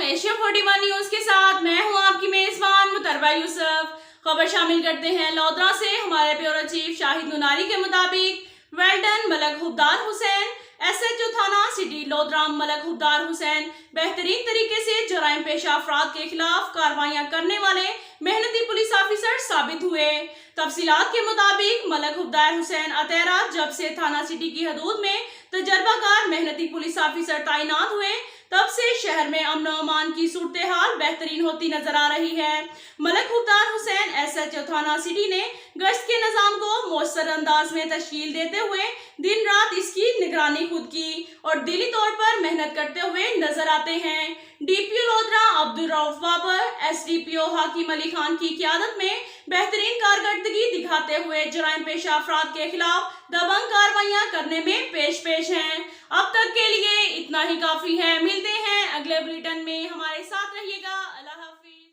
Asia 41 news के साथ मैं हूं आपकी मेजबान मुतरबा यूसुफ। खबर शामिल करते हैं लोधरा से। हमारे ब्यूरो चीफ शाहिद नुनारी के मुताबिक वेल्डन मलक हुब्दार हुसैन SHO थाना सिटी लोधरा मलक हुब्दार हुसैन बेहतरीन तरीके से जराइम पेशा अफराद के खिलाफ कार्रवाइयां करने वाले मेहनती पुलिस ऑफिसर साबित हुए। तफसीलात के मुताबिक मलक हुब्दार हुसैन अतेरा जब से थाना सिटी की हदूद में तजर्बाकार मेहनती पुलिस ऑफिसर तैनात हुए तब से शहर में अमन और अमान की सूरत हाल बेहतरीन होती नजर आ रही है। मलक हुब्दार हुसैन SHO थाना सिटी ने गश्त के निजाम को मौसर अंदाज में तश्कील देते हुए दिन रात इसकी निगरानी खुद की और दिली तौर पर मेहनत करते हुए नजर आते हैं। DPO लोधरा अब्दुल रऊफ बाबर SDPO हाकिम अली खान की क़यादत में बेहतरीन कारकर्दगी दिखाते हुए जराइम पेशा अफराद के खिलाफ दबंग कार्रवाइयां करने में पेश हैं। अब तक के लिए इतना ही काफी है। मिलते हैं अगले बुलेटिन में, हमारे साथ रहिएगा। अल्लाह हाफिज।